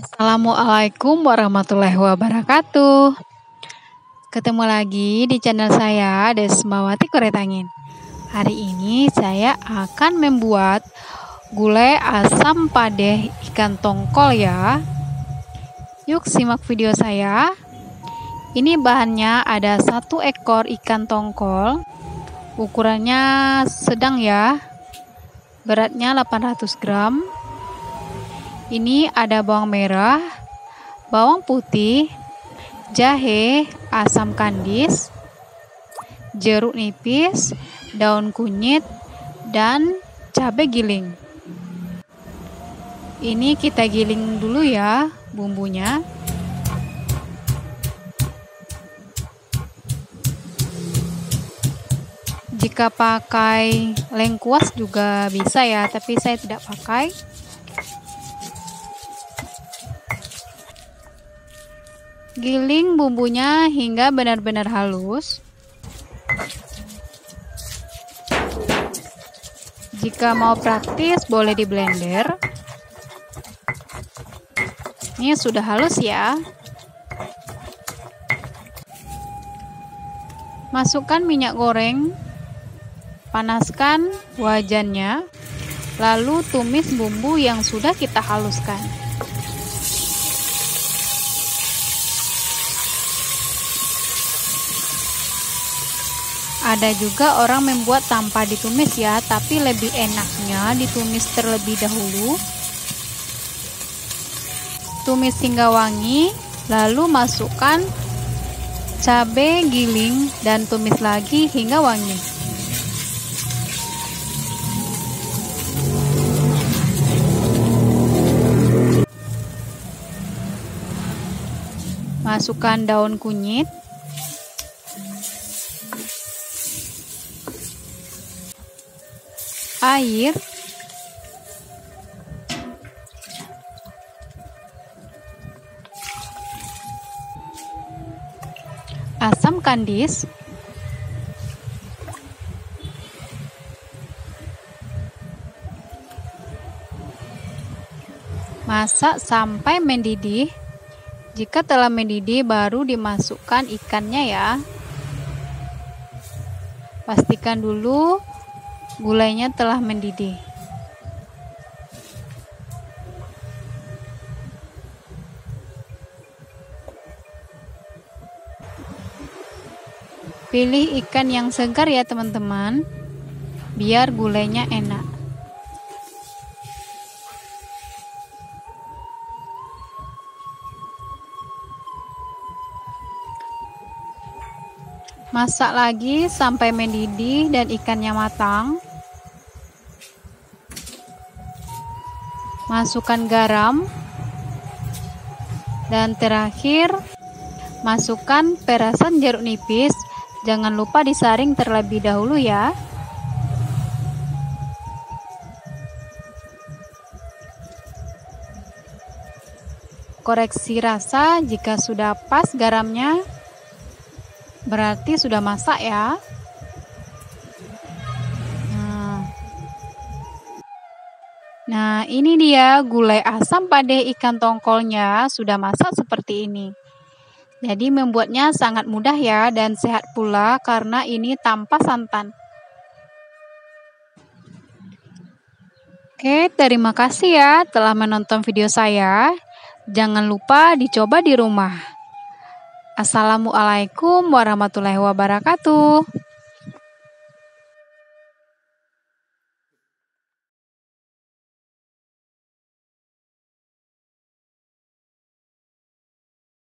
Assalamualaikum warahmatullahi wabarakatuh. Ketemu lagi di channel saya, Desmawati Koretangin. Hari ini saya akan membuat gulai asam padeh ikan tongkol ya. Yuk simak video saya. Ini bahannya ada 1 ekor ikan tongkol. Ukurannya sedang ya. Beratnya 800 gram. Ini ada bawang merah, bawang putih, jahe, asam kandis, jeruk nipis, daun kunyit, dan cabai giling. Ini kita giling dulu ya bumbunya. Jika pakai lengkuas juga bisa ya, tapi saya tidak pakai. Giling bumbunya hingga benar-benar halus. Jika mau praktis boleh di blender. Ini sudah halus ya. Masukkan minyak goreng. Panaskan wajannya. Lalu tumis bumbu yang sudah kita haluskan. Ada juga orang membuat tanpa ditumis ya, tapi lebih enaknya ditumis terlebih dahulu. Tumis hingga wangi, lalu masukkan cabai giling dan tumis lagi hingga wangi. Masukkan daun kunyit. Air, asam kandis, masak sampai mendidih. Jika telah mendidih baru dimasukkan ikannya ya. Pastikan dulu gulainya telah mendidih. Pilih ikan yang segar ya teman-teman, biar gulainya enak. Masak lagi sampai mendidih dan ikannya matang. Masukkan garam, dan terakhir masukkan perasan jeruk nipis. Jangan lupa disaring terlebih dahulu ya. Koreksi rasa, jika sudah pas garamnya berarti sudah masak ya. Nah, ini dia gulai asam padeh ikan tongkolnya sudah masak seperti ini. Jadi membuatnya sangat mudah ya dan sehat pula karena ini tanpa santan. Oke, terima kasih ya telah menonton video saya. Jangan lupa dicoba di rumah. Assalamualaikum warahmatullahi wabarakatuh.